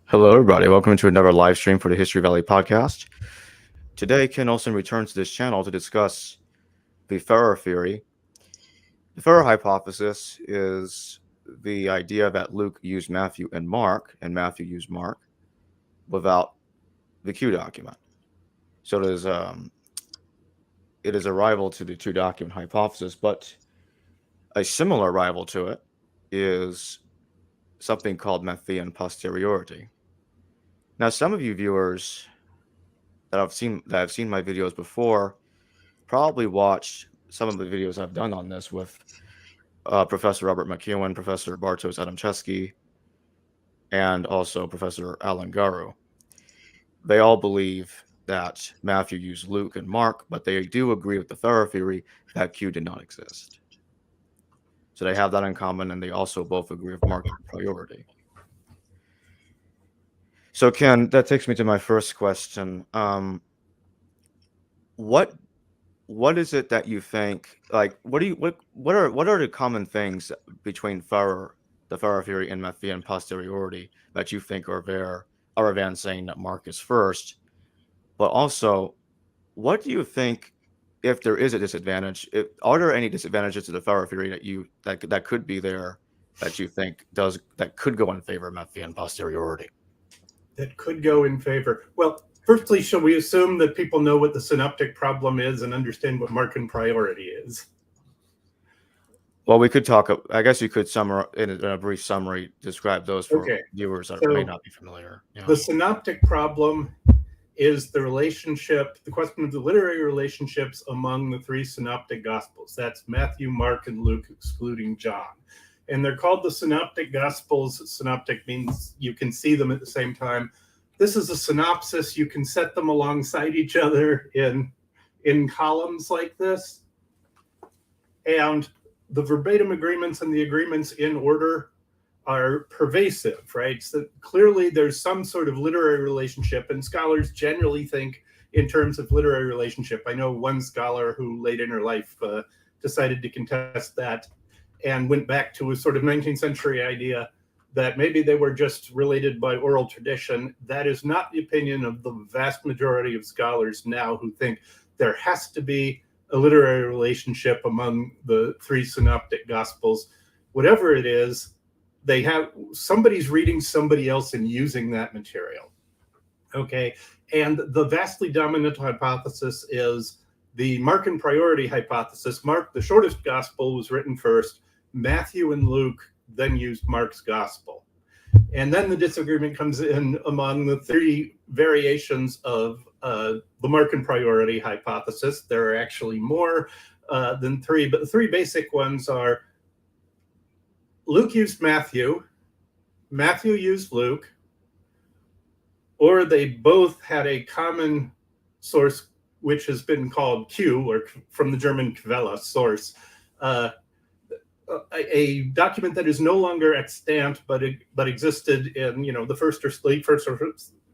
Hello, everybody. Welcome to another live stream for the History Valley podcast. Today, Ken Olson returns to this channel to discuss the Farrer theory. The Farrer hypothesis is the idea that Luke used Matthew and Matthew used Mark without the Q document. So it is a rival to the two document hypothesis, but a similar rival to it is something called Matthean posteriority. Now, some of you viewers that have seen my videos before probably watched some of the videos I've done on this with Professor Robert McEwen, Professor Bartosz Adamczewski, and also Professor Alan Garu. They all believe that Matthew used Luke and Mark, but they do agree with the Farrer theory that Q did not exist. So they have that in common, and they also both agree with Mark priority. So Ken, that takes me to my first question. What is it that you think, like, what are the common things between the Farrer theory and Matthean posteriority that you think are there, other than saying that Mark is first? But also, what do you think, if there is a disadvantage, are there any disadvantages to the Farrer theory that could be there that you think that could go in favor of Matthean posteriority? That could go in favor. Well, firstly, shall we assume that people know what the synoptic problem is and understand what Markan priority is? Well, we could talk. I guess you could summarize in a brief summary, describe those for viewers that may not be familiar. Yeah. The synoptic problem is the question of the literary relationships among the three synoptic gospels. That's Matthew, Mark, and Luke, excluding John. And they're called the synoptic gospels. Synoptic means you can see them at the same time. This is a synopsis. You can set them alongside each other in columns like this. And the verbatim agreements and the agreements in order are pervasive, right? So clearly there's some sort of literary relationship, and scholars generally think in terms of literary relationship. I know one scholar who late in her life decided to contest that and went back to a sort of 19th century idea that maybe they were just related by oral tradition. That is not the opinion of the vast majority of scholars now, who think there has to be a literary relationship among the three synoptic gospels. Whatever it is, somebody's reading somebody else and using that material. Okay, and the vastly dominant hypothesis is the Markan priority hypothesis. Mark, the shortest gospel, was written first. Matthew and Luke then used Mark's gospel. And then the disagreement comes in among the three variations of the Markan priority hypothesis. There are actually more than three, but the three basic ones are Luke used Matthew, Matthew used Luke, or they both had a common source, which has been called Q, or from the German Quelle, source, a document that is no longer extant, but existed in the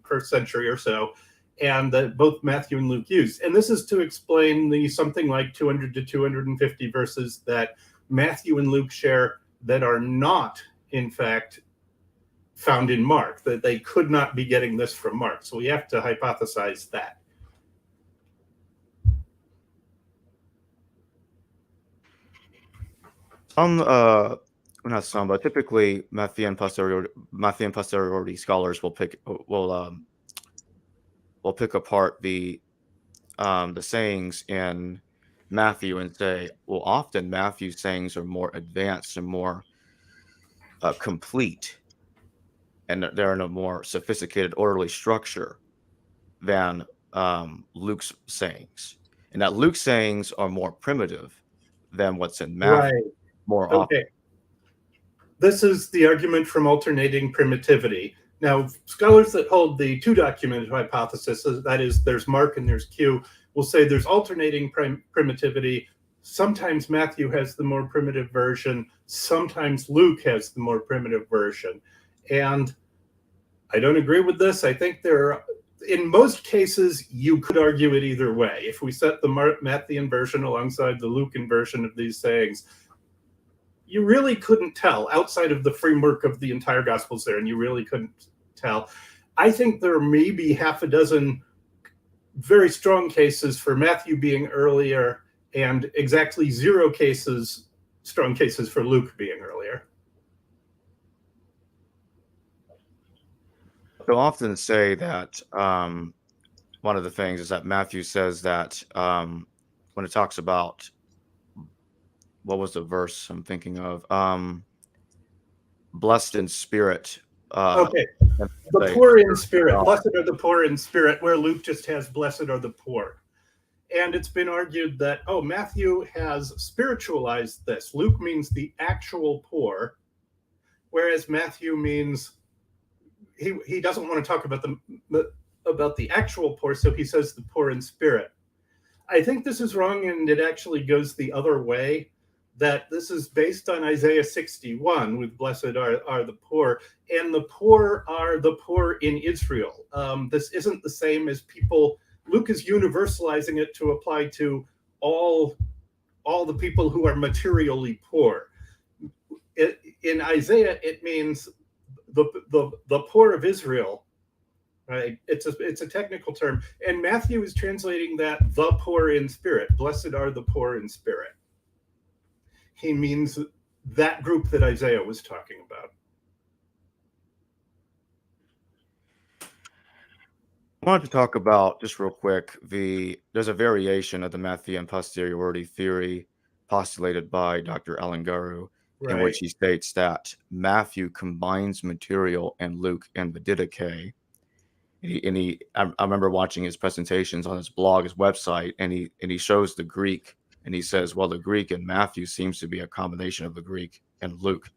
first century or so, and that both Matthew and Luke used. And this is to explain the something like 200 to 250 verses that Matthew and Luke share that are not, in fact, found in Mark, that they could not be getting this from Mark. So we have to hypothesize that. Not some, but typically Matthean posteriority scholars will pick apart the sayings in Matthew and say, well, often Matthew's sayings are more advanced and more complete, and they're in a more sophisticated, orderly structure than Luke's sayings, and that Luke's sayings are more primitive than what's in Matthew. Right. More often. This is the argument from alternating primitivity. Now, scholars that hold the two-documented hypothesis, that is, there's Mark and there's Q, will say there's alternating primitivity. Sometimes Matthew has the more primitive version. Sometimes Luke has the more primitive version. And I don't agree with this. I think in most cases, you could argue it either way. If we set the Matthean version alongside the Lucan version of these sayings, you really couldn't tell outside of the framework of the entire Gospels there, and you really couldn't tell. I think there may be half a dozen very strong cases for Matthew being earlier and exactly 0 strong cases for Luke being earlier. They'll often say that one of the things is that Matthew says that when it talks about what was the verse I'm thinking of? Blessed in spirit. Okay, And the say, poor in spirit. Blessed are the poor in spirit, where Luke just has blessed are the poor. And it's been argued that, Matthew has spiritualized this. Luke means the actual poor, whereas Matthew means he doesn't want to talk about the actual poor, so he says the poor in spirit. I think this is wrong, and it actually goes the other way, that this is based on Isaiah 61 with blessed are the poor, and the poor are the poor in Israel. This isn't the same as people. Luke is universalizing it to apply to all the people who are materially poor. In Isaiah, it means the poor of Israel. Right? It's a technical term, and Matthew is translating that the poor in spirit. Blessed are the poor in spirit. He means that group that Isaiah was talking about. I wanted to talk about, just real quick, there's a variation of the Matthean posteriority theory postulated by Dr. Alan Garu, in Right. which he states that Matthew combines material and Luke and the Didache. I remember watching his presentations on his blog, his website, and he shows the Greek, and he says, well, the Greek in Matthew seems to be a combination of the Greek and Luke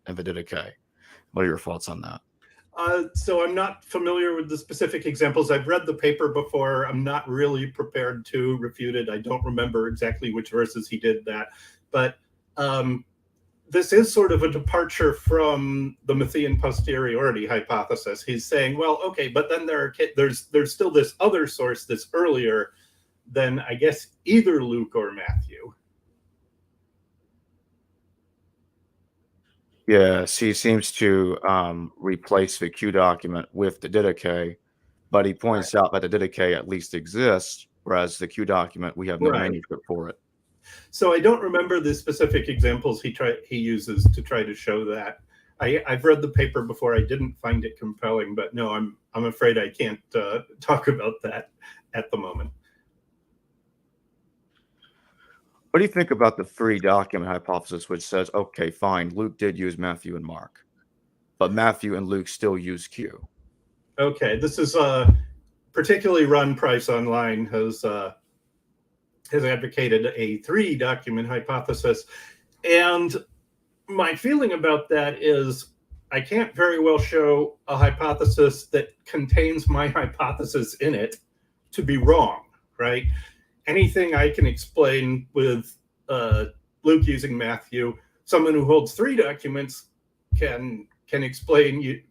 and the Didache. What are your thoughts on that? So I'm not familiar with the specific examples. I've read the paper before. I'm not really prepared to refute it. I don't remember exactly which verses he did that, but this is sort of a departure from the Matthean posteriority hypothesis. He's saying, well, okay, but then there's still this other source that's earlier than, I guess, either Luke or Matthew. Yes, he seems to replace the Q document with the Didache, but he points out that the Didache at least exists, whereas the Q document, we have no Right. manuscript for it. So I don't remember the specific examples he uses to try to show that. I've read the paper before. I didn't find it compelling, but no, I'm afraid I can't talk about that at the moment. What do you think about the free document hypothesis, which says, okay, fine, Luke did use Matthew and Mark, but Matthew and Luke still use Q? Okay, this is particularly Ron Price online has advocated a 3 document hypothesis, and my feeling about that is I can't very well show a hypothesis that contains my hypothesis in it to be wrong, right? Anything I can explain with Luke using Matthew, someone who holds 3 documents can explain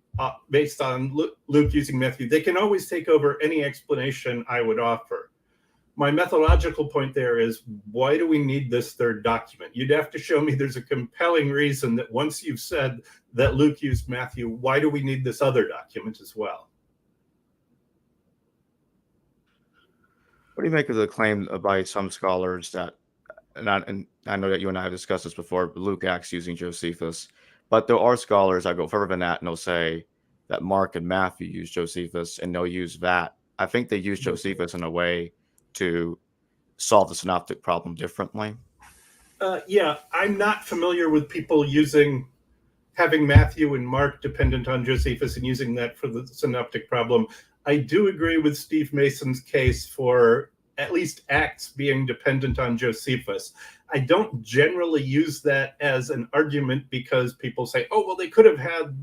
based on Luke using Matthew. They can always take over any explanation I would offer. My methodological point there is, why do we need this 3rd document? You'd have to show me there's a compelling reason that once you've said that Luke used Matthew, why do we need this other document as well? What do you make of the claim by some scholars that, and I know that you and I have discussed this before, Luke acts using Josephus, but there are scholars that go further than that, and they'll say that Mark and Matthew use Josephus, and they'll use that. I think they use Josephus in a way to solve the synoptic problem differently. Yeah, I'm not familiar with people having Matthew and Mark dependent on Josephus and using that for the synoptic problem. I do agree with Steve Mason's case for at least Acts being dependent on Josephus. I don't generally use that as an argument because people say, oh, well, they could have had,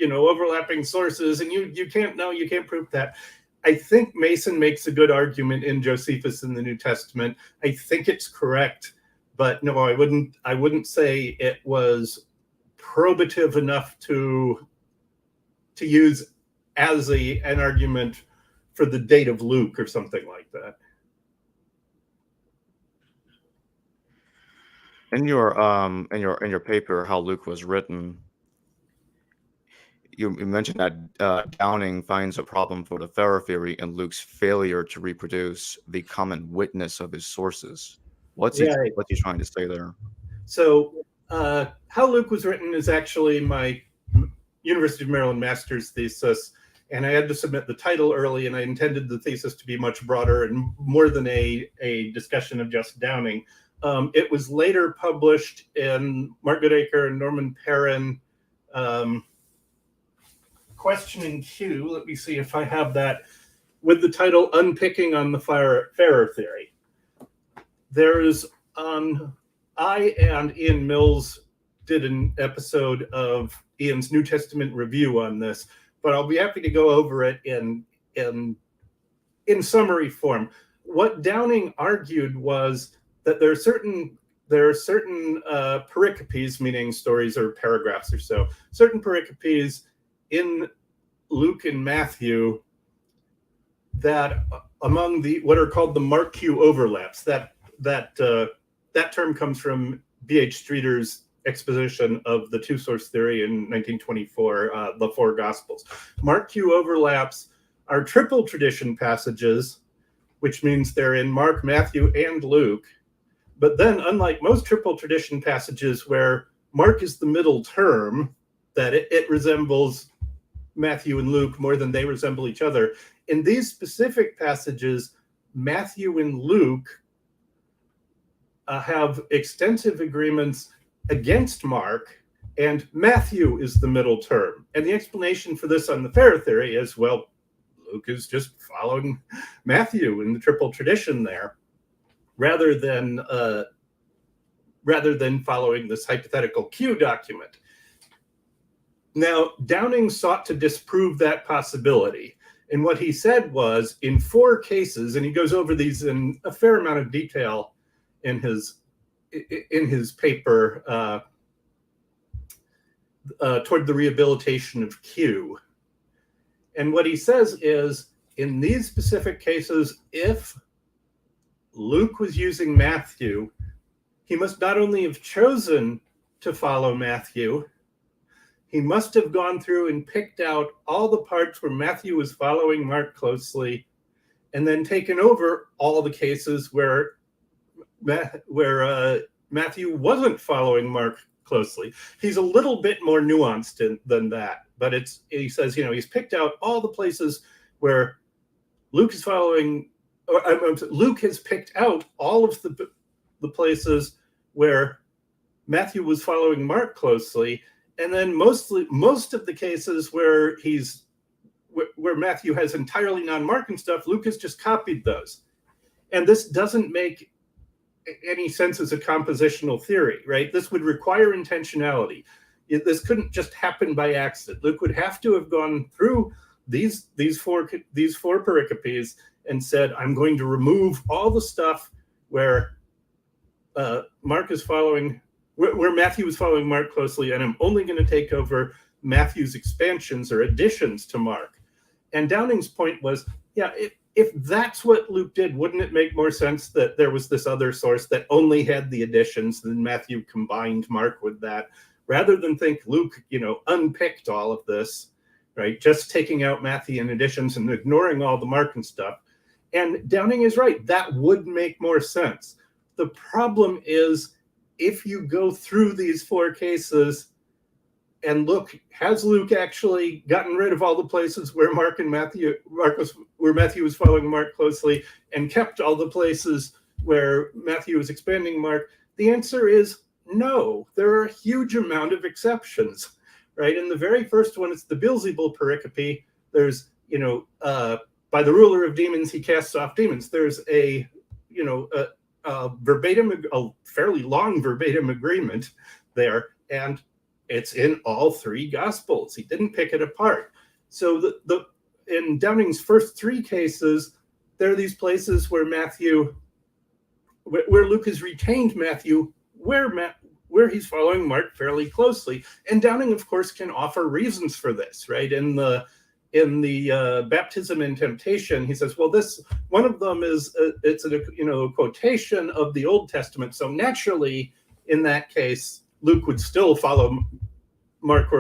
overlapping sources, and you can't prove that. I think Mason makes a good argument in Josephus in the New Testament. I think it's correct, but no, I wouldn't say it was probative enough to use as an argument for the date of Luke or something like that. In your paper, How Luke Was Written, you mentioned that Downing finds a problem for the Farrer theory in Luke's failure to reproduce the common witness of his sources. What's he trying to say there? So, How Luke Was Written is actually my University of Maryland master's thesis, and I had to submit the title early, and I intended the thesis to be much broader and more than a discussion of just Downing. It was later published in Mark Goodacre and Norman Perrin, Questioning Q. Let me see if I have that, with the title Unpicking on the Farrer Theory. There's I and Ian Mills did an episode of Ian's New Testament review on this, but I'll be happy to go over it in summary form. What Downing argued was that there are certain pericopes, meaning stories or paragraphs or so, certain pericopes in Luke and Matthew that among the what are called the Mark Q overlaps. That term comes from B.H. Streeter's exposition of the two-source theory in 1924, the four Gospels. Mark Q overlaps are triple tradition passages, which means they're in Mark, Matthew, and Luke. But then, unlike most triple tradition passages where Mark is the middle term, that it resembles Matthew and Luke more than they resemble each other, in these specific passages, Matthew and Luke have extensive agreements against Mark, and Matthew is the middle term. And the explanation for this on the Farrer theory is, well, Luke is just following Matthew in the triple tradition there, rather than following this hypothetical Q document. Now, Downing sought to disprove that possibility. And what he said was, in 4 cases, and he goes over these in a fair amount of detail in his paper, Toward the Rehabilitation of Q. And what he says is, in these specific cases, if Luke was using Matthew, he must not only have chosen to follow Matthew, he must have gone through and picked out all the parts where Matthew was following Mark closely, and then taken over all the cases where Matthew wasn't following Mark closely. He's a little bit more nuanced than that, but he says, he's picked out all the places where Luke is following, Luke has picked out all of the places where Matthew was following Mark closely, and then most of the cases where Matthew has entirely non-Markan stuff, Luke has just copied those. And this doesn't make any sense as a compositional theory, right? This would require intentionality. This couldn't just happen by accident. Luke would have to have gone through these four pericopes and said, I'm going to remove all the stuff where Mark is following, where Matthew is following Mark closely, and I'm only going to take over Matthew's expansions or additions to Mark. And Downing's point was, if that's what Luke did, wouldn't it make more sense that there was this other source that only had the additions, then Matthew combined Mark with that, rather than think Luke, unpicked all of this, right? Just taking out Matthew additions and ignoring all the Markan stuff. And Downing is right. That would make more sense. The problem is, if you go through these 4 cases and look, has Luke actually gotten rid of all the places where Matthew was following Mark closely, and kept all the places where Matthew was expanding Mark? The answer is no. There are a huge amount of exceptions, right? In the very first one, it's the Beelzebul pericope. There's, by the ruler of demons, he casts off demons. There's a fairly long verbatim agreement there, and it's in all 3 Gospels. He didn't pick it apart. So in Downing's first 3 cases, there are these places where Luke has retained Matthew, where he's following Mark fairly closely. And Downing, of course, can offer reasons for this, right? In the Baptism and Temptation, he says, well, this one of them is it's a quotation of the Old Testament. So naturally, in that case, Luke would still follow Mark,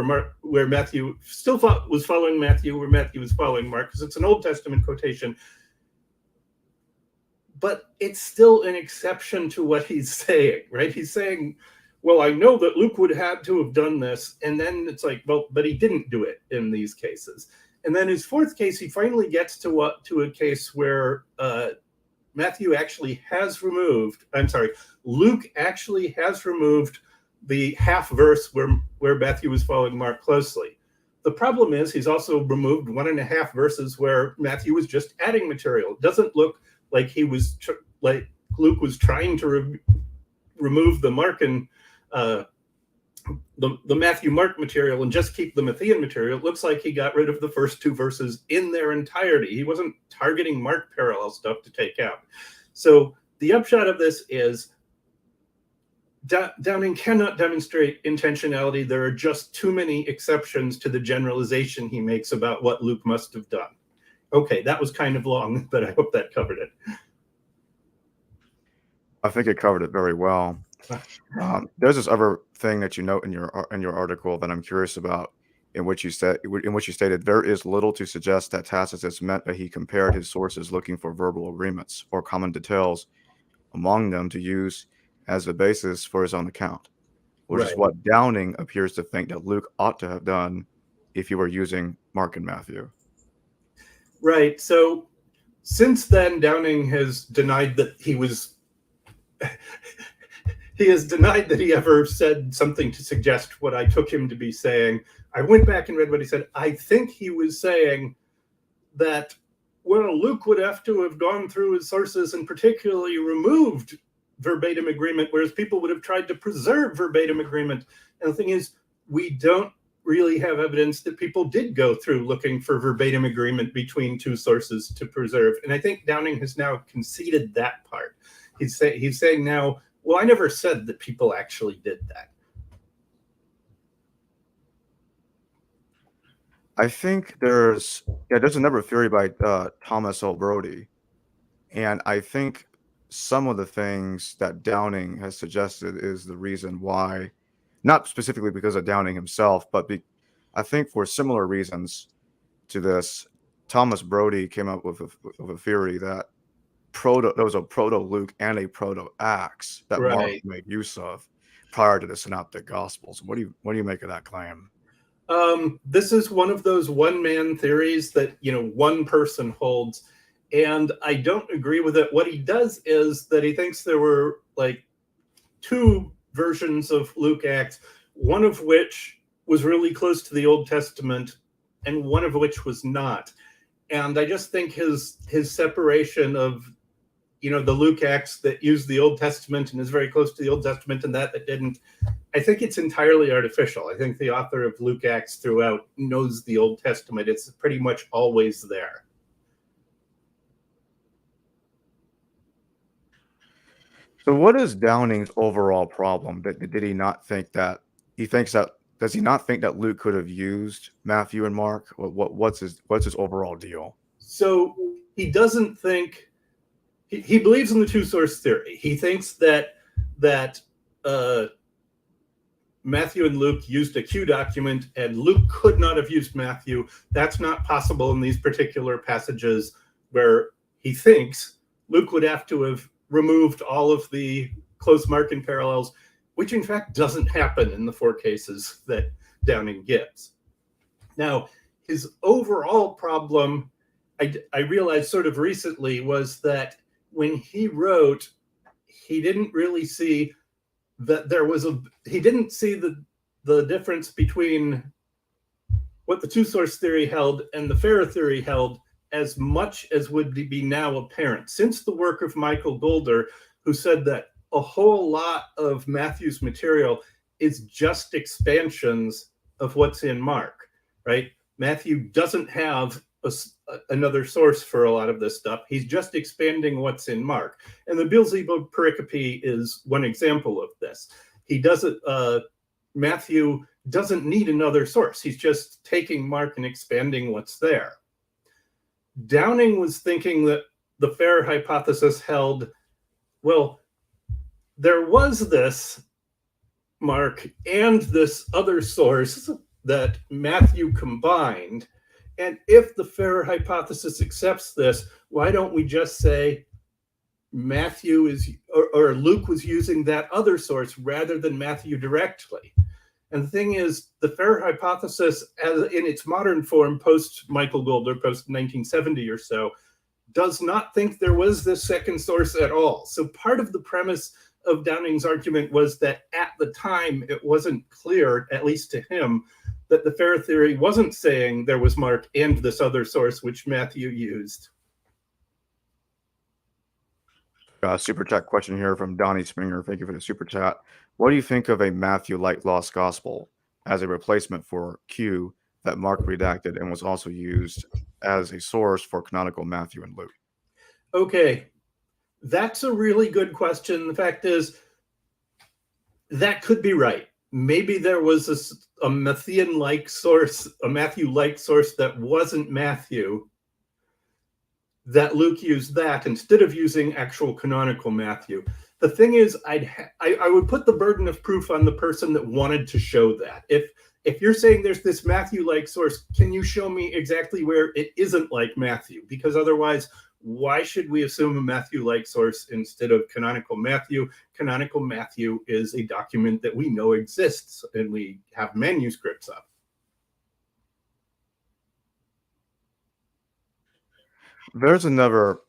where Matthew still was following Matthew, where Matthew was following Mark, because it's an Old Testament quotation. But it's still an exception to what he's saying, right? He's saying, well, I know that Luke would have to have done this. And then it's like, well, but he didn't do it in these cases. And then his fourth case, he finally gets to a case where Luke actually has removed the half verse where Matthew was following Mark closely. The problem is he's also removed 1.5 verses where Matthew was just adding material. It doesn't look like like Luke was trying to remove the Mark and the Matthew Mark material and just keep the Matthean material. It looks like he got rid of the first 2 verses in their entirety. He wasn't targeting Mark parallel stuff to take out. So the upshot of this is Downing cannot demonstrate intentionality. There are just too many exceptions to the generalization he makes about what Luke must have done. Okay, that was kind of long, but I hope that covered it. I think it covered it very well. There's this other thing that you note in your article that I'm curious about, in which you stated there is little to suggest that Tacitus meant that he compared his sources looking for verbal agreements or common details among them to use as a basis for his own account, which is what Downing appears to think that Luke ought to have done if he were using Mark and Matthew. Right. So since then, Downing has denied that he ever said something to suggest what I took him to be saying. I went back and read what he said. I think he was saying that, well, Luke would have to have gone through his sources and particularly removed verbatim agreement, whereas people would have tried to preserve verbatim agreement. And the thing is, we don't really have evidence that people did go through looking for verbatim agreement between 2 sources to preserve. And I think Downing has now conceded that part. He's saying now, well, I never said that people actually did that. I think there's another theory by Thomas L. Brodie, and I think some of the things that Downing has suggested is the reason why, not specifically because of Downing himself, but I think for similar reasons to this, Thomas Brodie came up with a theory that there was a proto-Luke and a proto-Acts that Mark made use of prior to the Synoptic Gospels. What do you make of that claim? This is one of those one-man theories that, one person holds, and I don't agree with it. What he does is that he thinks there were like 2 versions of Luke Acts, one of which was really close to the Old Testament and one of which was not. And I just think his separation of, the Luke Acts that used the Old Testament and is very close to the Old Testament and that didn't, I think it's entirely artificial. I think the author of Luke Acts throughout knows the Old Testament. It's pretty much always there. So what is Downing's overall problem? Did he not think that does he not think that Luke could have used Matthew and Mark? What's his overall deal? So he doesn't think he believes in the 2-source theory. He thinks that Matthew and Luke used a Q document and Luke could not have used Matthew. That's not possible in these particular passages where he thinks Luke would have to have removed all of the close Markan parallels, which in fact doesn't happen in the 4 cases that Downing gives. Now, his overall problem, I realized sort of recently, was that when he wrote, he didn't really see that he didn't see the difference between what the 2-source theory held and the Farrer theory held as much as would be now apparent since the work of Michael Golder, who said that a whole lot of Matthew's material is just expansions of what's in Mark, right? Matthew doesn't have another source for a lot of this stuff. He's just expanding what's in Mark. And the Beelzebub pericope is one example of this. Matthew doesn't need another source. He's just taking Mark and expanding what's there. Downing was thinking that the Farrer hypothesis held, well, there was this Mark and this other source that Matthew combined. And if the Farrer hypothesis accepts this, why don't we just say Matthew is, or Luke was using that other source rather than Matthew directly? And the thing is, the Farrer hypothesis, as in its modern form, post Michael Goldler, post 1970 or so, does not think there was this second source at all. So part of the premise of Downing's argument was that at the time it wasn't clear, at least to him, that the Farrer theory wasn't saying there was Mark and this other source which Matthew used. Super chat question here from Donnie Springer. Thank you for the super chat. What do you think of a Matthew-like lost gospel as a replacement for Q that Mark redacted and was also used as a source for canonical Matthew and Luke? Okay, that's a really good question. The fact is, that could be right. Maybe there was a Matthean-like source, a Matthew-like source that wasn't Matthew, that Luke used that instead of using actual canonical Matthew. The thing is, I would put the burden of proof on the person that wanted to show that. If you're saying there's this Matthew-like source, can you show me exactly where it isn't like Matthew? Because otherwise, why should we assume a Matthew-like source instead of canonical Matthew? Canonical Matthew is a document that we know exists and we have manuscripts of. There's another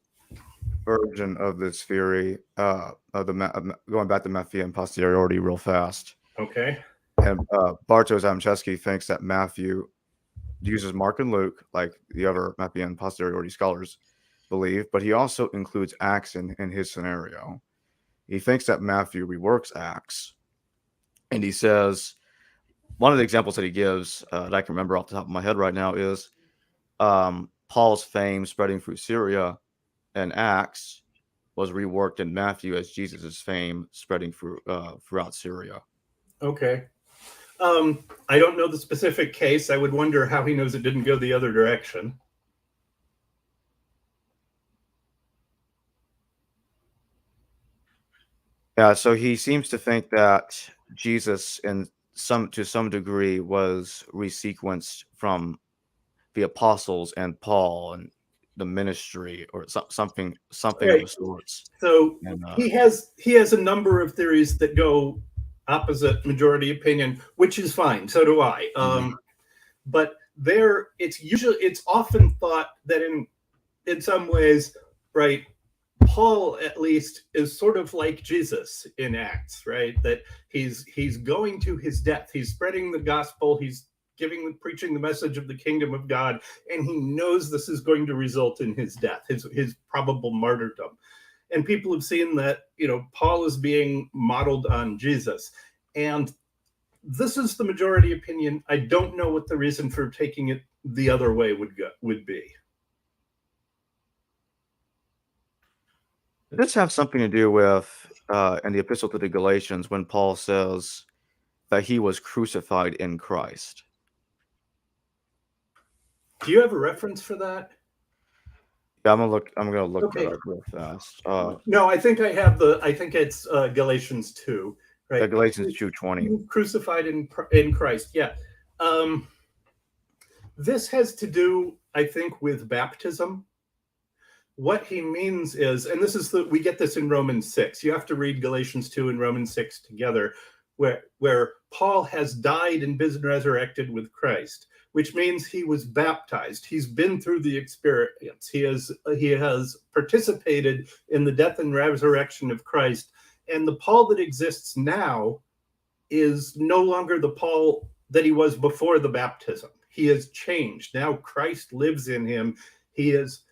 version of this theory, of going back to Matthean posteriority real fast. Okay. And Bartosz Zamczewski thinks that Matthew uses Mark and Luke, like the other Matthean posteriority scholars believe, but he also includes Acts in his scenario. He thinks that Matthew reworks Acts. And he says, one of the examples that he gives that I can remember off the top of my head right now is Paul's fame spreading through Syria and Acts was reworked in Matthew as Jesus's fame spreading throughout Syria. Okay. I don't know the specific case. I would wonder how he knows it didn't go the other direction. Yeah, so he seems to think that Jesus, to some degree, was resequenced from the apostles and Paul and the ministry, or something Right. of the sorts. So he has a number of theories that go opposite majority opinion, which is fine. So do I. But it's often thought that in some ways, right, Paul at least is sort of like Jesus in Acts, right? That he's going to his death. He's spreading the gospel. He's preaching the message of the kingdom of God, and he knows this is going to result in his death, his probable martyrdom. And people have seen that, Paul is being modeled on Jesus. And this is the majority opinion. I don't know what the reason for taking it the other way would be. Does this have something to do with in the epistle to the Galatians when Paul says that he was crucified in Christ? Do you have a reference for that? Yeah, I'm gonna look Okay. that up real fast. No, I think I have I think it's Galatians 2, right? Galatians 2:20. Crucified in Christ. Yeah. This has to do, I think, with baptism. What he means is, and we get this in Romans 6. You have to read Galatians 2 and Romans 6 together, where Paul has died and been resurrected with Christ, which means he was baptized. He's been through the experience. He has participated in the death and resurrection of Christ. And the Paul that exists now is no longer the Paul that he was before the baptism. He has changed. Now Christ lives in him. He has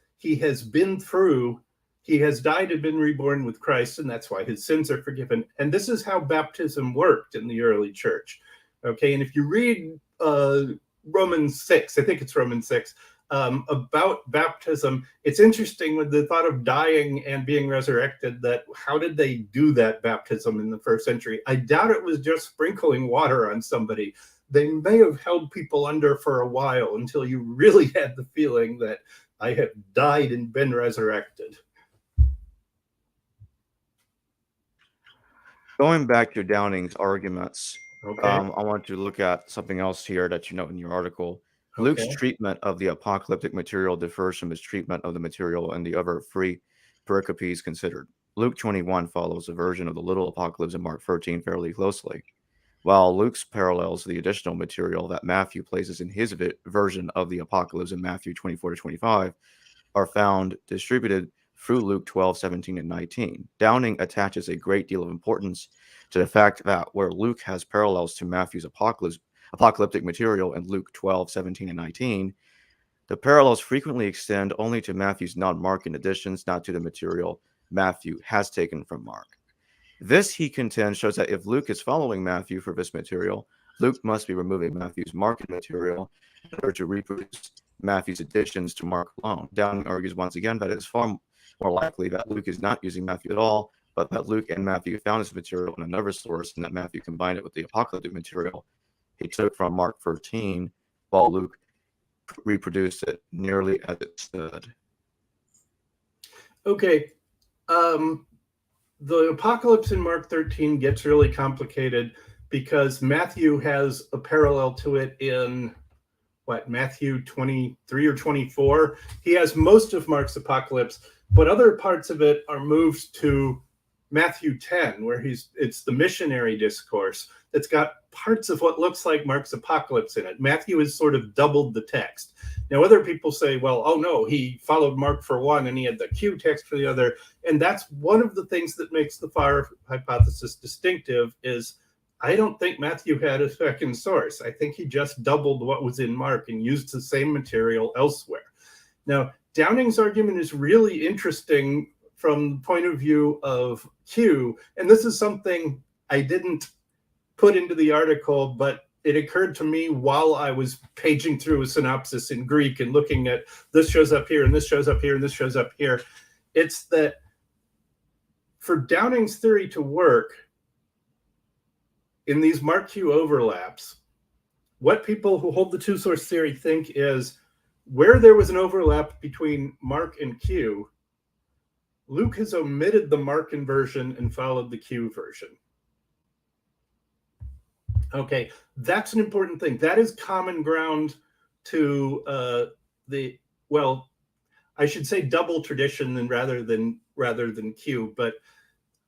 died and been reborn with Christ, and that's why his sins are forgiven. And this is how baptism worked in the early church. Okay, and if you read Romans 6, I think it's Romans 6, about baptism, it's interesting with the thought of dying and being resurrected, that how did they do that baptism in the first century? I doubt it was just sprinkling water on somebody. They may have held people under for a while until you really had the feeling that I have died and been resurrected. Going back to Downing's arguments, Okay. I want to look at something else here that you note in your article. Luke's Okay. treatment of the apocalyptic material differs from his treatment of the material in the other three pericopes considered. Luke 21 follows a version of the little apocalypse in Mark 13 fairly closely, while Luke's parallels the additional material that Matthew places in his version of the apocalypse in Matthew 24 to 25 are found distributed through Luke 12, 17, and 19. Downing attaches a great deal of importance to the fact that where Luke has parallels to Matthew's apocalyptic material in Luke 12, 17, and 19, the parallels frequently extend only to Matthew's non-Markan additions, not to the material Matthew has taken from Mark. This, he contends, shows that if Luke is following Matthew for this material, Luke must be removing Matthew's Markan material in order to reproduce Matthew's additions to Mark alone. Downing argues once again that it is far more likely that Luke is not using Matthew at all, but that Luke and Matthew found this material in another source and that Matthew combined it with the apocalyptic material he took from Mark 13, while Luke reproduced it nearly as it stood. Okay. The apocalypse in Mark 13 gets really complicated because Matthew has a parallel to it in Matthew 23 or 24. He has most of Mark's apocalypse, but other parts of it are moved to Matthew 10, where it's the missionary discourse that's got parts of what looks like Mark's apocalypse in it. Matthew has sort of doubled the text. Now, other people say, well, oh no, he followed Mark for one and he had the Q text for the other. And that's one of the things that makes the fire hypothesis distinctive is I don't think Matthew had a second source. I think he just doubled what was in Mark and used the same material elsewhere. Now, Downing's argument is really interesting from the point of view of Q. And this is something I didn't put into the article, but it occurred to me while I was paging through a synopsis in Greek and looking at this shows up here and this shows up here and this shows up here. It's that for Downing's theory to work in these Mark Q overlaps, what people who hold the two-source theory think is where there was an overlap between Mark and Q, Luke has omitted the Markan version and followed the Q version. Okay, that's an important thing. That is common ground to I should say double tradition rather than Q, but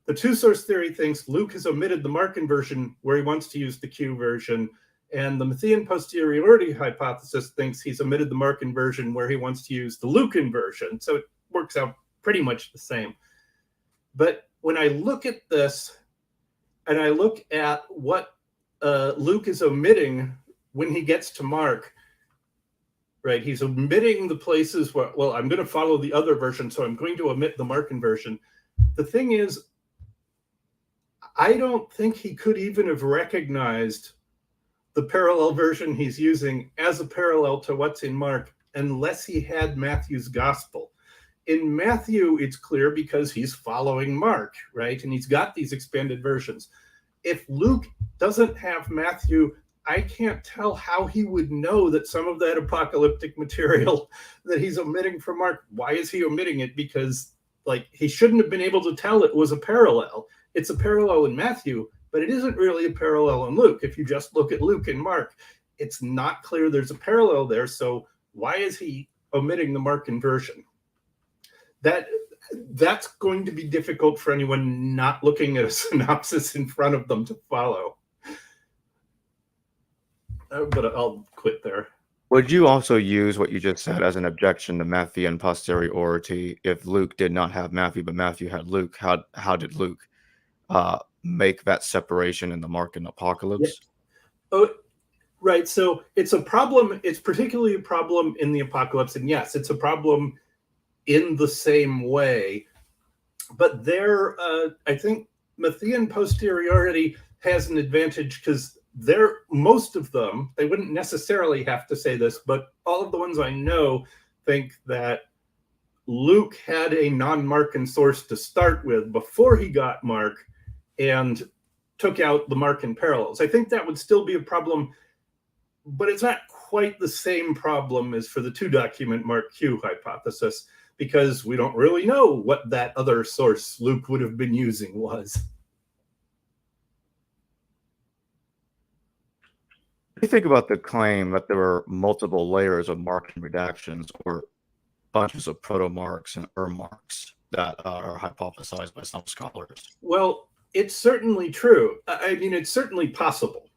the two-source theory thinks Luke has omitted the Markan version where he wants to use the Q version, and the Matthean posteriority hypothesis thinks he's omitted the Markan version where he wants to use the Lucan version. So it works out pretty much the same. But when I look at this and I look at what Luke is omitting when he gets to Mark, right? He's omitting the places where, well, I'm going to follow the other version, so I'm going to omit the Markan version. The thing is, I don't think he could even have recognized the parallel version he's using as a parallel to what's in Mark unless he had Matthew's gospel. In Matthew, it's clear because he's following Mark, right? And he's got these expanded versions. If Luke doesn't have Matthew, I can't tell how he would know that some of that apocalyptic material that he's omitting from Mark, why is he omitting it? Because he shouldn't have been able to tell it was a parallel. It's a parallel in Matthew, but it isn't really a parallel in Luke. If you just look at Luke and Mark, it's not clear there's a parallel there. So why is he omitting the Markan version? That's going to be difficult for anyone not looking at a synopsis in front of them to follow. But I'll quit there. Would you also use what you just said as an objection to Matthean posteriority if Luke did not have Matthew, but Matthew had Luke? How did Luke make that separation in the Markan apocalypse? Yeah. Oh, right. So it's a problem. It's particularly a problem in the apocalypse. And yes, it's a problem in the same way. But there, I think Matthean posteriority has an advantage because most of them, they wouldn't necessarily have to say this, but all of the ones I know think that Luke had a non-Markan source to start with before he got Mark and took out the Markan parallels. I think that would still be a problem, but it's not quite the same problem as for the two-document Mark Q hypothesis, because we don't really know what that other source Luke would have been using was. you think about the claim that there were multiple layers of marking redactions or bunches of proto-marks and marks that are hypothesized by some scholars? Well, it's certainly true. I mean, it's certainly possible.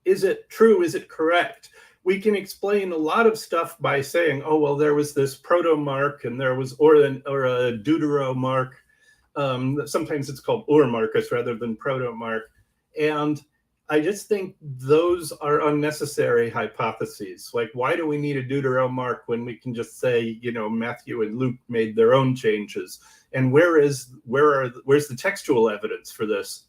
Is it true? Is it correct? We can explain a lot of stuff by saying, oh, well, there was this proto-mark and there was, or a deuteromark. Sometimes it's called Marcus rather than proto-mark. And I just think those are unnecessary hypotheses. Like, why do we need a deuteromark when we can just say, you know, Matthew and Luke made their own changes? And where's the textual evidence for this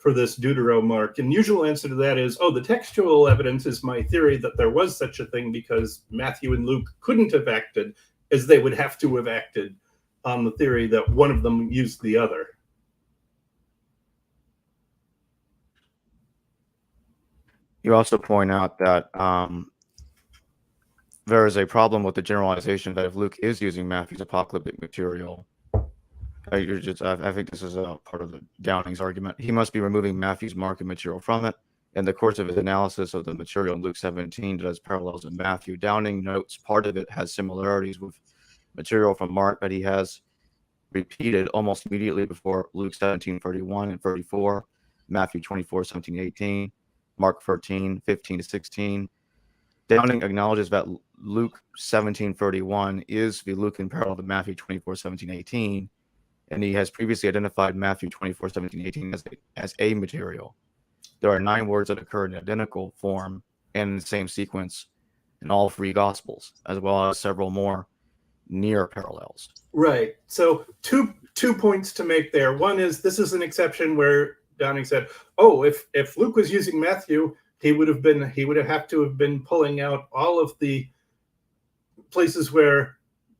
deuteromark? And the usual answer to that is, oh, the textual evidence is my theory that there was such a thing because Matthew and Luke couldn't have acted as they would have to have acted on the theory that one of them used the other. You also point out that there is a problem with the generalization that if Luke is using Matthew's apocalyptic material, I think this is a part of the Downing's argument. He must be removing Matthew's marking material from it. In the course of his analysis of the material in Luke 17 that has parallels in Matthew, Downing notes part of it has similarities with material from Mark that he has repeated almost immediately before Luke 17:31 and 34, Matthew 24:17-18, Mark 13:15-16. Downing acknowledges that Luke 17:31 is the Lucan parallel to Matthew 24:17-18, and he has previously identified Matthew 24:17-18 as a material. There are 9 words that occur in identical form and in the same sequence in all 3 Gospels, as well as several more near parallels. Right. So two points to make there. One is this is an exception where Downing said, oh, if Luke was using Matthew, he would have to have been pulling out all of the places where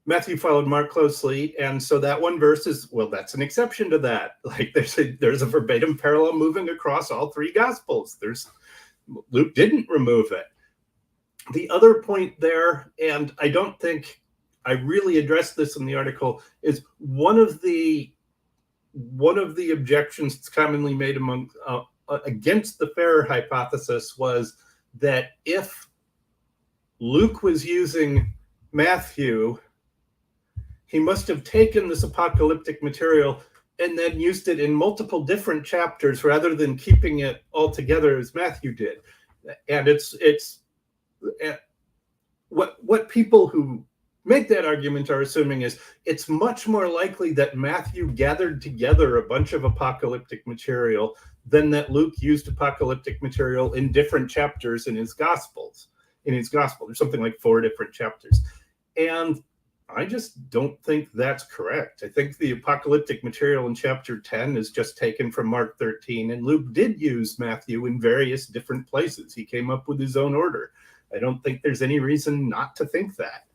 Matthew followed Mark closely, and so that one verse is, well, that's an exception to that. Like there's a verbatim parallel moving across all 3 Gospels. Luke didn't remove it. The other point there, and I don't think I really addressed this in the article, is one of the objections that's commonly made among against the Farrer hypothesis was that if Luke was using Matthew, he must have taken this apocalyptic material and then used it in multiple different chapters rather than keeping it all together as Matthew did. And it's what people who make that argument are assuming is it's much more likely that Matthew gathered together a bunch of apocalyptic material than that Luke used apocalyptic material in different chapters in his Gospels. There's something like 4 different chapters. And I just don't think that's correct. I think the apocalyptic material in chapter 10 is just taken from Mark 13, and Luke did use Matthew in various different places. He came up with his own order. I don't think there's any reason not to think that.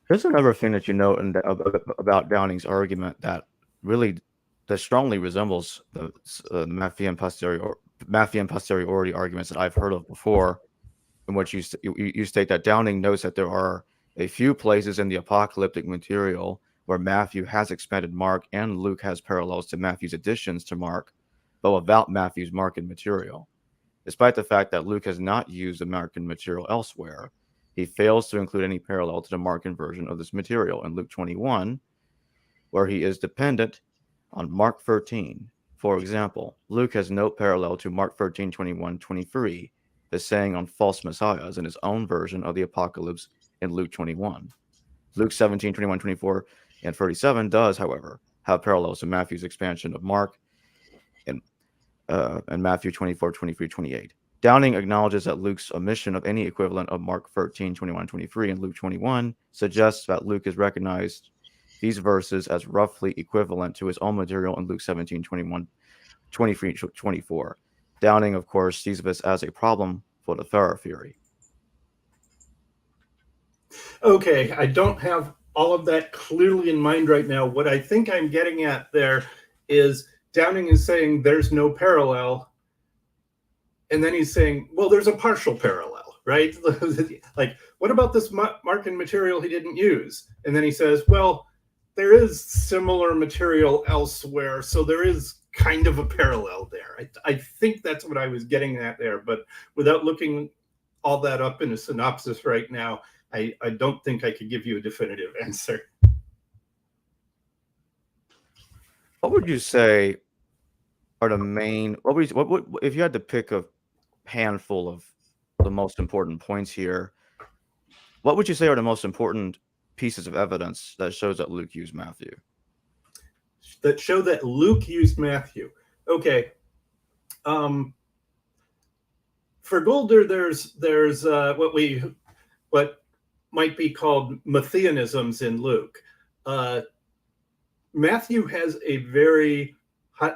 There's another thing that you note about Downing's argument that strongly resembles the Matthean posteriority arguments that I've heard of before, in which you state that Downing notes that there are a few places in the apocalyptic material where Matthew has expanded Mark and Luke has parallels to Matthew's additions to Mark, but without Matthew's Markan material. Despite the fact that Luke has not used the Markan material elsewhere, he fails to include any parallel to the Markan version of this material in Luke 21, where he is dependent on Mark 13. For example, Luke has no parallel to Mark 13:21-23, the saying on false messiahs in his own version of the apocalypse in Luke 21. Luke 17:21-24 and 37 does, however, have parallels to Matthew's expansion of Mark and Matthew 24:23-28. Downing acknowledges that Luke's omission of any equivalent of Mark 13:21-23 and Luke 21 suggests that Luke has recognized these verses as roughly equivalent to his own material in Luke 17:21-23-24. Downing, of course, sees this as a problem for the Farrer theory. Okay, I don't have all of that clearly in mind right now. What I think I'm getting at there is Downing is saying there's no parallel, and then he's saying, well, there's a partial parallel, right? Like, what about this Markan material he didn't use? And then he says, well, there is similar material elsewhere, so there is kind of a parallel there. I think that's what I was getting at there, but without looking all that up in a synopsis right now, I don't think I could give you a definitive answer. What would you say are the main? What if you had to pick a handful of the most important points here? What would you say are the most important pieces of evidence that shows that Luke used Matthew? That show that Luke used Matthew. Okay. For Golder, there's what might be called Mattheanisms in Luke. Matthew has a very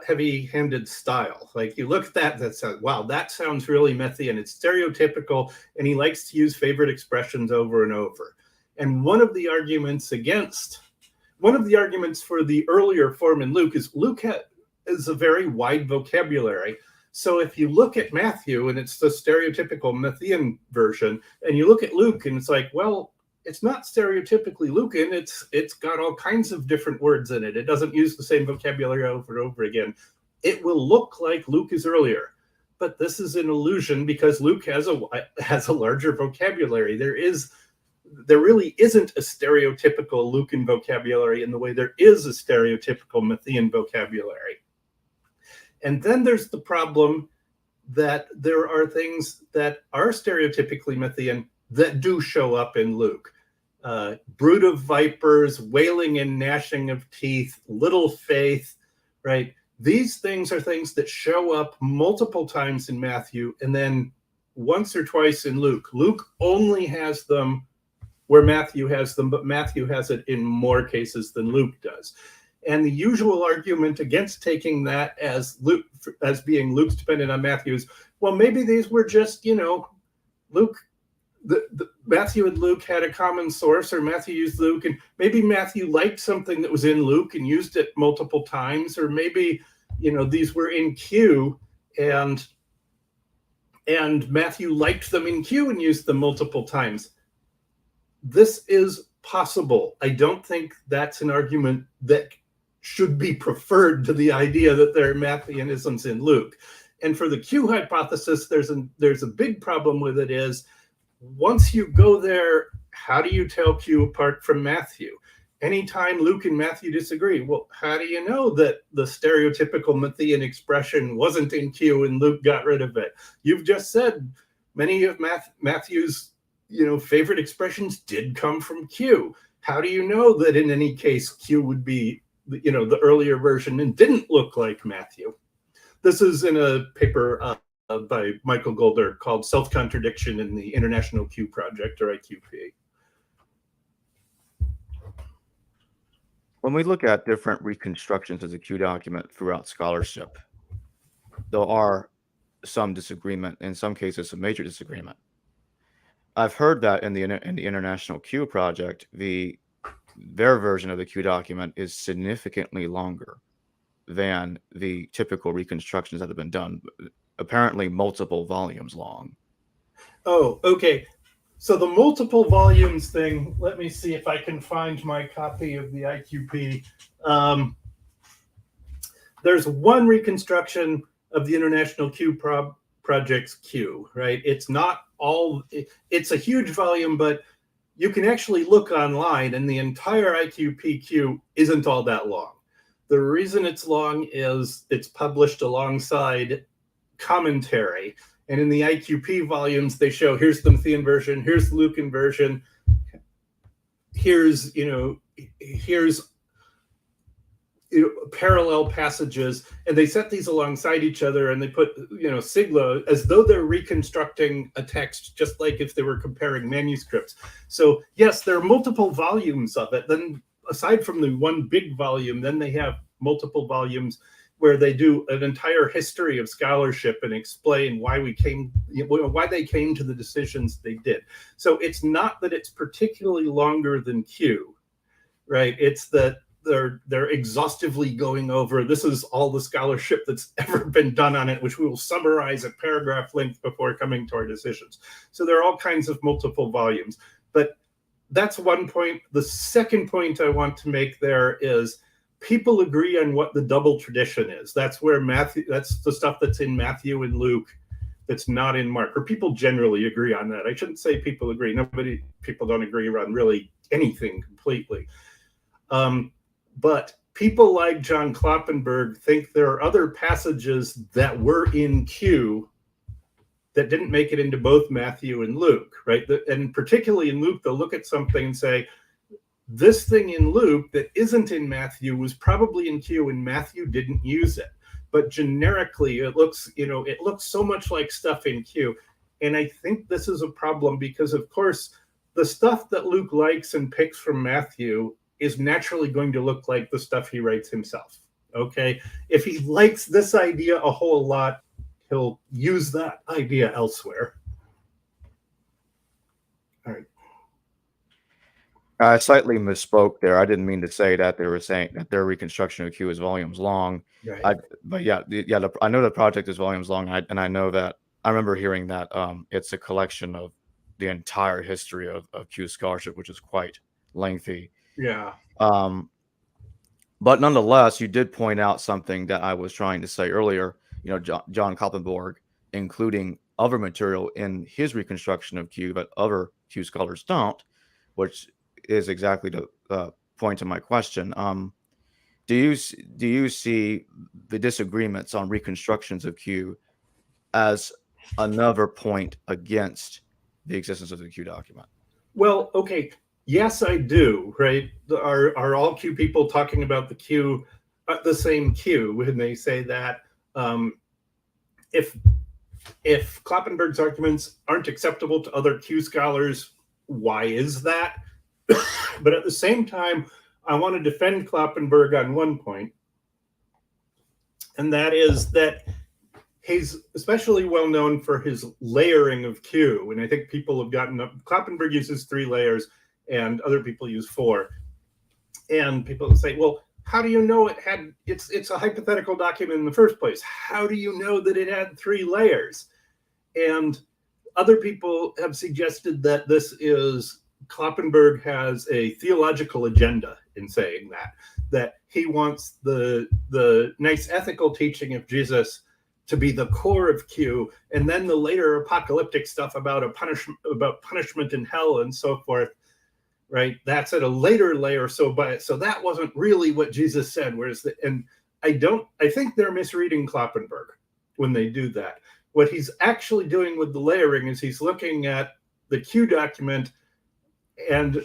heavy-handed style. Like you look at that says, wow, that sounds really Matthean. It's stereotypical, and he likes to use favorite expressions over and over. And one of the arguments for the earlier form in Luke is Luke is a very wide vocabulary. So if you look at Matthew and it's the stereotypical Matthean version, and you look at Luke and it's like, well, it's not stereotypically Lucan. It's got all kinds of different words in it. It doesn't use the same vocabulary over and over again. It will look like Luke is earlier, but this is an illusion because Luke has a larger vocabulary. There really isn't a stereotypical Lucan vocabulary in the way there is a stereotypical Matthean vocabulary. And then there's the problem that there are things that are stereotypically Matthean that do show up in Luke. Brood of vipers, wailing and gnashing of teeth, little faith, right? These things are things that show up multiple times in Matthew and then once or twice in Luke. Luke only has them where Matthew has them, but Matthew has it in more cases than Luke does. And the usual argument against taking that as being Luke's dependent on Matthew's, well, maybe these were just, Luke, Matthew and Luke had a common source, or Matthew used Luke, and maybe Matthew liked something that was in Luke and used it multiple times, or maybe, these were in Q and Matthew liked them in Q and used them multiple times. This is possible. I don't think that's an argument that should be preferred to the idea that there are Mattheanisms in Luke. And for the Q hypothesis, there's a big problem with it is, once you go there, how do you tell Q apart from Matthew? Anytime Luke and Matthew disagree, well, how do you know that the stereotypical Matthean expression wasn't in Q and Luke got rid of it? You've just said many of Matthew's favorite expressions did come from Q. How do you know that in any case Q would be the earlier version and didn't look like Matthew? This is in a paper by Michael Golder called Self-Contradiction in the International Q Project, or IQP. When we look at different reconstructions of the Q document throughout scholarship, there are some disagreement, in some cases some major disagreement. I've heard that in the International Q Project, their version of the Q document is significantly longer than the typical reconstructions that have been done, apparently multiple volumes long. Oh, okay. So the multiple volumes thing, let me see if I can find my copy of the IQP. There's one reconstruction of the International Q Project's Q, right? It's not all, it's a huge volume, but you can actually look online and the entire IQPQ isn't all that long. The reason it's long is it's published alongside commentary. And in the IQP volumes, they show here's the Matthean version, here's the Lucan version, here's parallel passages, and they set these alongside each other and they put sigla as though they're reconstructing a text, just like if they were comparing manuscripts. So yes, there are multiple volumes of it. Then aside from the one big volume, then they have multiple volumes where they do an entire history of scholarship and explain why they came to the decisions they did. So it's not that it's particularly longer than Q, right? It's that they're exhaustively going over, this is all the scholarship that's ever been done on it, which we will summarize at paragraph length before coming to our decisions. So there are all kinds of multiple volumes, but that's one point. The second point I want to make there is people agree on what the double tradition is. That's where that's the stuff that's in Matthew and Luke that's not in Mark, or people generally agree on that. I shouldn't say people agree. People don't agree on really anything completely. But people like John Kloppenberg think there are other passages that were in Q that didn't make it into both Matthew and Luke, right? And particularly in Luke, they'll look at something and say, this thing in Luke that isn't in Matthew was probably in Q and Matthew didn't use it. But generically, it looks so much like stuff in Q. And I think this is a problem because, of course, the stuff that Luke likes and picks from Matthew is naturally going to look like the stuff he writes himself. Okay? If he likes this idea a whole lot, he'll use that idea elsewhere. All right. I slightly misspoke there. I didn't mean to say that they were saying that their reconstruction of Q is volumes long. Right. But yeah, I know the project is volumes long, and I know that I remember hearing that it's a collection of the entire history of Q scholarship, which is quite lengthy. Yeah. But nonetheless, you did point out something that I was trying to say earlier. You know, John Kloppenborg, including other material in his reconstruction of Q that other Q scholars don't, which is exactly the point of my question. Do you see the disagreements on reconstructions of Q as another point against the existence of the Q document? Well, okay. Yes, I do. Right? Are all Q people talking about the Q, the same Q, when they say that if Kloppenberg's arguments aren't acceptable to other Q scholars, why is that? But at the same time, I want to defend Kloppenberg on one point, and that is that he's especially well known for his layering of Q. And I think people have gotten up. Kloppenberg uses 3 layers, and other people use 4. And people say, well, how do you know it's a hypothetical document in the first place? How do you know that it had 3 layers? And other people have suggested that this is Kloppenberg has a theological agenda in saying that he wants the nice ethical teaching of Jesus to be the core of Q, and then the later apocalyptic stuff about punishment in hell and so forth, right? That's at a later layer. So that wasn't really what Jesus said. I think they're misreading Kloppenberg when they do that. What he's actually doing with the layering is he's looking at the Q document and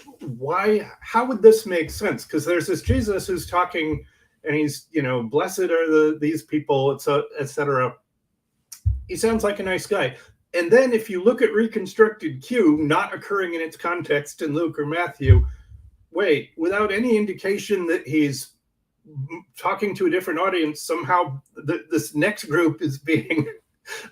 how would this make sense? Because there's this Jesus who's talking and he's, blessed are these people, etc. He sounds like a nice guy. And then if you look at reconstructed Q not occurring in its context in Luke or Matthew, without any indication that he's talking to a different audience, somehow this next group is being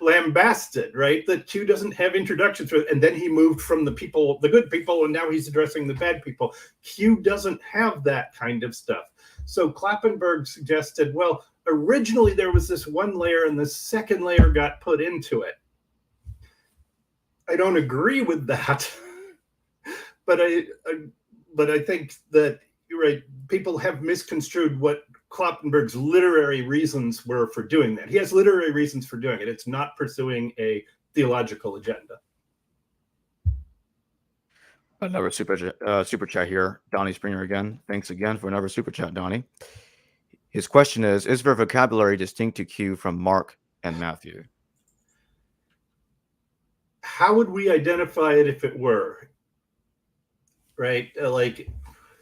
lambasted, right? That Q doesn't have introductions, and then he moved from the good people, and now he's addressing the bad people. Q doesn't have that kind of stuff. So Kloppenberg suggested, well, originally there was this one layer, and the second layer got put into it. I don't agree with that, but I think that you're right. People have misconstrued what Kloppenberg's literary reasons were for doing that. He has literary reasons for doing it. It's not pursuing a theological agenda. Another super chat here. Donnie Springer again. Thanks again for another super chat, Donnie. His question is there vocabulary distinct to Q from Mark and Matthew? How would we identify it if it were? Right?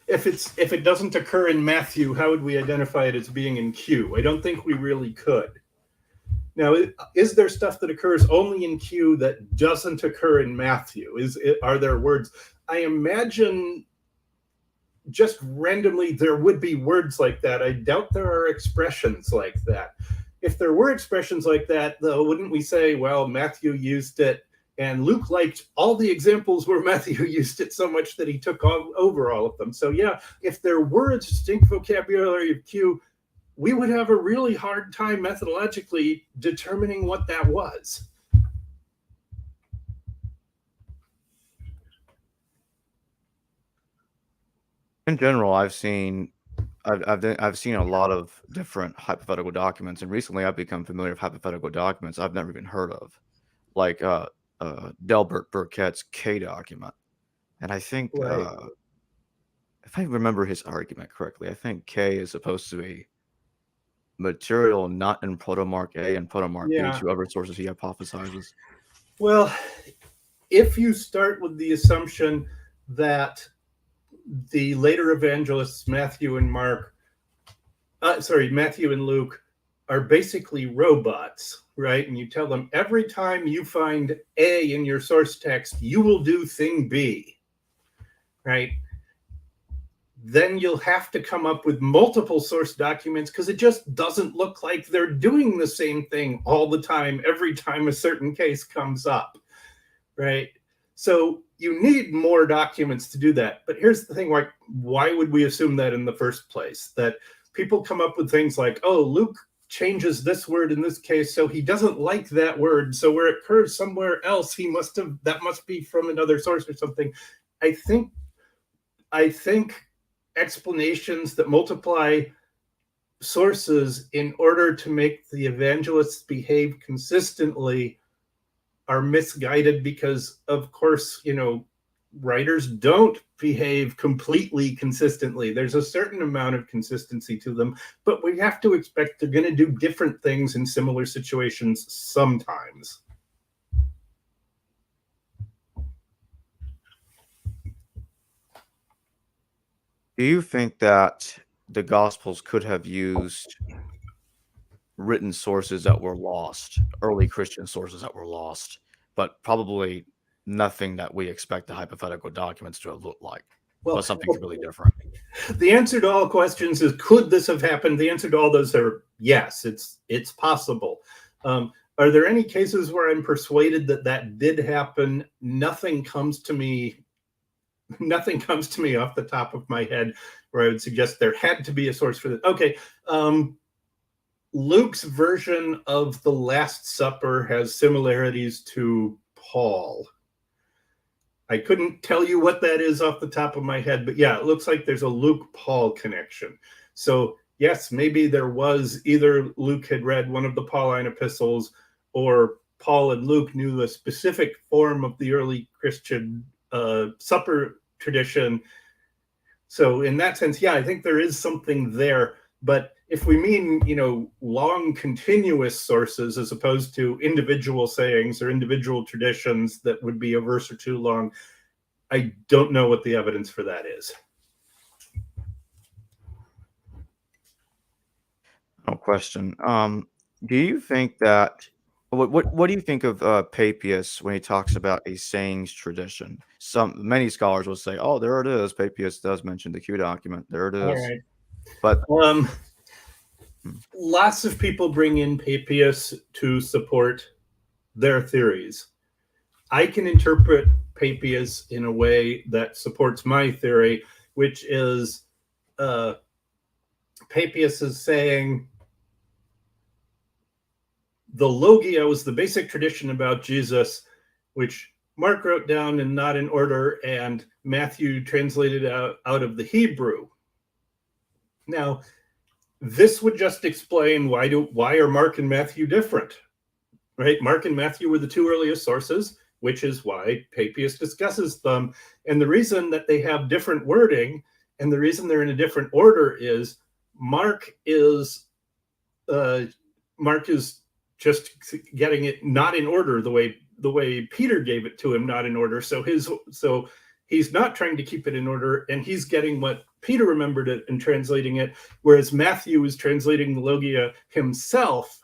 If it doesn't occur in Matthew, how would we identify it as being in Q? I don't think we really could. Now, is there stuff that occurs only in Q that doesn't occur in Matthew? Are there words? I imagine just randomly there would be words like that. I doubt there are expressions like that. If there were expressions like that, though, wouldn't we say, well, Matthew used it and Luke liked all the examples where Matthew used it so much that he took over all of them? So yeah, if there were a distinct vocabulary of Q, we would have a really hard time methodologically determining what that was. In general, I've seen I've seen a lot of different hypothetical documents, and recently I've become familiar with hypothetical documents I've never even heard of, like Delbert Burkett's K document. And I think, Right. if I remember his argument correctly, I think K is supposed to be material not in protomark A and protomark B, Yeah. two other sources he hypothesizes. Well, if you start with the assumption that the later evangelists, Matthew and Luke, are basically robots, right? And you tell them every time you find A in your source text, you will do thing B, right? Then you'll have to come up with multiple source documents because it just doesn't look like they're doing the same thing all the time, every time a certain case comes up, right? So you need more documents to do that. But here's the thing, like, why would we assume that in the first place? That people come up with things like, oh, Luke changes this word in this case, so he doesn't like that word. So where it occurs somewhere else, that must be from another source or something. I think explanations that multiply sources in order to make the evangelists behave consistently are misguided because, of course, writers don't behave completely consistently. There's a certain amount of consistency to them, but we have to expect they're going to do different things in similar situations sometimes. Do you think that the Gospels could have used written sources that were lost, early Christian sources that were lost, but probably nothing that we expect the hypothetical documents to have looked like, Well, but something completely different? the answer to all questions is, could this have happened? The answer to all those are yes, it's possible. Are there any cases where I'm persuaded that did happen? Nothing comes to me off the top of my head where I would suggest there had to be a source for this. Okay. Luke's version of the Last Supper has similarities to Paul. I couldn't tell you what that is off the top of my head, but yeah, it looks like there's a Luke-Paul connection. So yes, maybe there was either Luke had read one of the Pauline epistles, or Paul and Luke knew the specific form of the early Christian supper tradition. So in that sense, yeah, I think there is something there. But if we mean, long continuous sources as opposed to individual sayings or individual traditions that would be a verse or two long, I don't know what the evidence for that is. No question. Do you think that what do you think of Papias when he talks about a sayings tradition? Many scholars will say, "Oh, there it is. Papias does mention the Q document. There it All is." right. But Lots of people bring in Papias to support their theories. I can interpret Papias in a way that supports my theory, which is Papias is saying the Logia was the basic tradition about Jesus, which Mark wrote down and not in order, and Matthew translated out of the Hebrew. Now, this would just explain why are Mark and Matthew different, right? Mark and Matthew were the two earliest sources, which is why Papias discusses them. And the reason that they have different wording and the reason they're in a different order is Mark is just getting it not in order the way Peter gave it to him, not in order. So he's not trying to keep it in order, and he's getting what Peter remembered it and translating it, whereas Matthew is translating the Logia himself,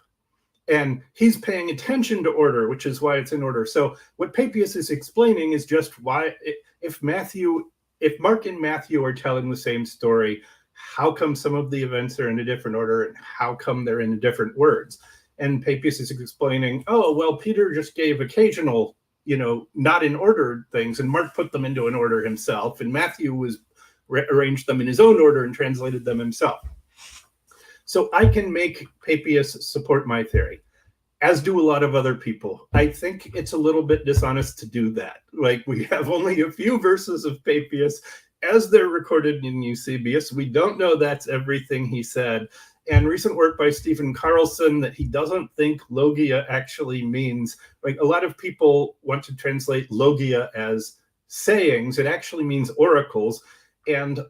and he's paying attention to order, which is why it's in order. So what Papias is explaining is just why, if Mark and Matthew are telling the same story, how come some of the events are in a different order, and how come they're in different words? And Papias is explaining, oh, well, Peter just gave occasional, not in order things, and Mark put them into an order himself, and Matthew arranged them in his own order and translated them himself. So I can make Papias support my theory, as do a lot of other people. I think it's a little bit dishonest to do that. Like, we have only a few verses of Papias, as they're recorded in Eusebius. We don't know that's everything he said. And recent work by Stephen Carlson that he doesn't think logia actually means, like a lot of people want to translate logia as sayings. It actually means oracles. And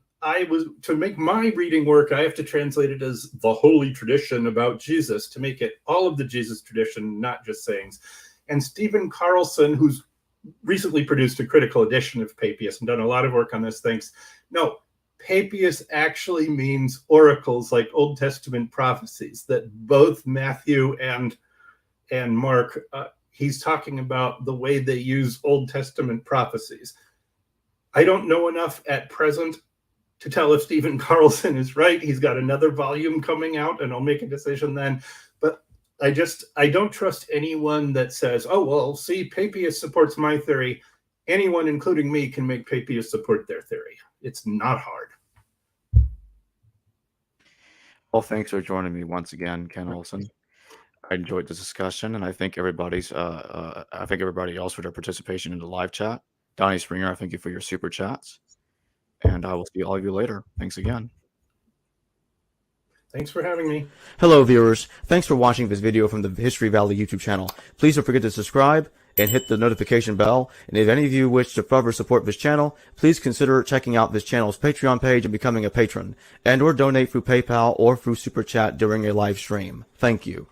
to make my reading work, I have to translate it as the holy tradition about Jesus, to make it all of the Jesus tradition, not just sayings. And Stephen Carlson, who's recently produced a critical edition of Papias and done a lot of work on this, thinks, no, Papias actually means oracles, like Old Testament prophecies, that both Matthew and Mark, he's talking about the way they use Old Testament prophecies. I don't know enough at present to tell if Stephen Carlson is right. He's got another volume coming out, and I'll make a decision then. But I don't trust anyone that says, oh, well, see, Papias supports my theory. Anyone, including me, can make Papias support their theory. It's not hard. Well, thanks for joining me once again, Ken Olson. I enjoyed this discussion, and I think everybody else for their participation in the live chat. Donnie Springer, I thank you for your super chats. And I will see all of you later. Thanks again. Thanks for having me. Hello, viewers. Thanks for watching this video from the History Valley YouTube channel. Please don't forget to subscribe and hit the notification bell. And if any of you wish to further support this channel, please consider checking out this channel's Patreon page and becoming a patron, and or donate through PayPal or through Super Chat during a live stream. Thank you.